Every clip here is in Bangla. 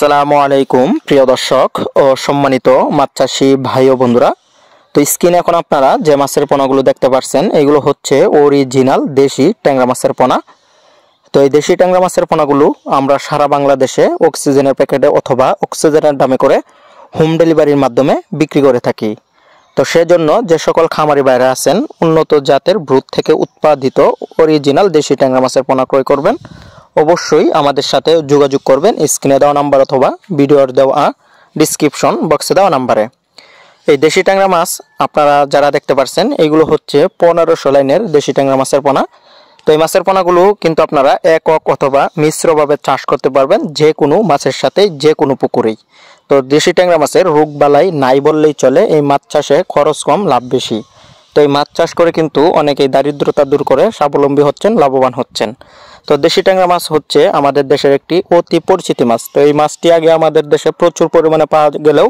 আসসালামু আলাইকুম প্রিয় দর্শক ও সম্মানিত মাছ চাষী ভাই ও বন্ধুরা। তো স্ক্রিনে এখন আপনারা যে মাছের পোনাগুলো দেখতে পাচ্ছেন এগুলো হচ্ছে অরিজিনাল দেশি ট্যাংরা মাছের পোনা। তো এই দেশি ট্যাংরা মাছের পোনাগুলো আমরা সারা বাংলাদেশে অক্সিজেনের প্যাকেটে অথবা অক্সিজেনের দামে করে হোম ডেলিভারির মাধ্যমে বিক্রি করে থাকি। তো সেজন্য যে সকল খামারি ভাইরা আছেন উন্নত জাতের ব্রুড থেকে উৎপাদিত অরিজিনাল দেশি ট্যাংরা মাছের পোনা ক্রয় করবেন, অবশ্যই আমাদের সাথে যোগাযোগ করবেন স্ক্রিনে দেওয়া নাম্বার অথবা ভিডিওর দেওয়া ডিসক্রিপশন বক্সে দেওয়া নাম্বারে। এই দেশি ট্যাংরা মাছ আপনারা যারা দেখতে পাচ্ছেন এগুলো হচ্ছে 1500 লাইনের দেশি ট্যাংরা মাছের পোনা। তো এই মাছের পোনাগুলো কিন্তু আপনারা একক অথবা মিশ্রভাবে চাষ করতে পারবেন যে কোনো মাছের সাথে যে কোনো পুকুরেই। তো দেশি ট্যাংরা মাছের রোগবালাই নাই বললেই চলে। এই মাছ চাষে খরচ কম, লাভ বেশি। তো এই মাছ চাষ করে কিন্তু অনেকেই দারিদ্রতা দূর করে স্বাবলম্বী হচ্ছেন, লাভবান হচ্ছেন। তো দেশি ট্যাংরা মাছ হচ্ছে আমাদের দেশের একটি অতি পরিচিত মাছ। তো এই মাছটি আগে আমাদের দেশে প্রচুর পরিমাণে পাওয়া গেলেও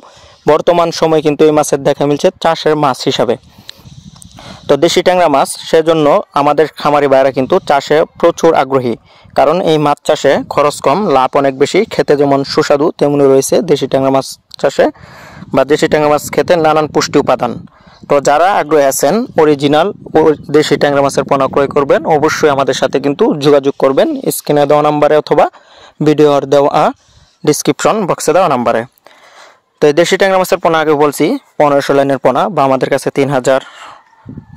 বর্তমান সময়ে কিন্তু এই মাছের দেখা মিলছে চাষের মাছ হিসাবে। তো দেশি ট্যাংরা মাছ সেজন্য আমাদের খামারি ভাইরা কিন্তু চাষে প্রচুর আগ্রহী, কারণ এই মাছ চাষে খরচ কম, লাভ অনেক বেশি। খেতে যেমন সুস্বাদু তেমনি রয়েছে দেশি ট্যাংরা মাছ চাষে বা দেশি ট্যাংরা মাছ খেতে নানান পুষ্টি উপাদান। তো যারা আগ্রহী আছেন অরিজিনাল দেশি ট্যাংরা মাছের পোনা ক্রয় করবেন, অবশ্যই আমাদের সাথে কিন্তু যোগাযোগ করবেন স্ক্রিনে দেওয়া নাম্বারে অথবা ভিডিওর দেওয়া ডিসক্রিপশন বক্সে দেওয়া নাম্বারে। তো এই দেশি ট্যাংরা মাছের পোনা আগে বলছি 1500 লাইনের পোনা বা আমাদের কাছে 3000,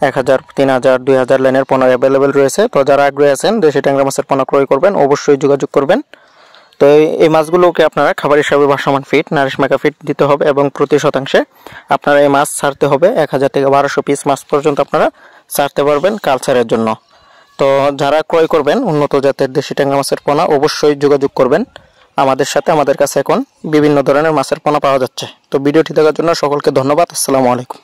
1000, 3000, 2000 লাইনের পোনা অ্যাভেলেবেল রয়েছে। তো যারা আগ্রহী আছেন দেশি ট্যাংরা মাছের পোনা ক্রয় করবেন, অবশ্যই যোগাযোগ করবেন। তো এই মাছগুলোকে আপনারা খাবার হিসাবে ভাসমান ফিট, নারিশ মেকা ফিট দিতে হবে এবং প্রতি শতাংশে আপনারা এই মাছ ছাড়তে হবে 1000 থেকে 1200 পিস মাছ পর্যন্ত আপনারা ছাড়তে পারবেন কালচারের জন্য। তো যারা ক্রয় করবেন উন্নত জাতের দেশি ট্যাংরা মাছের পোনা, অবশ্যই যোগাযোগ করবেন আমাদের সাথে। আমাদের কাছে এখন বিভিন্ন ধরনের মাছের পোনা পাওয়া যাচ্ছে। তো ভিডিওটি দেখার জন্য সকলকে ধন্যবাদ। আসসালামু আলাইকুম।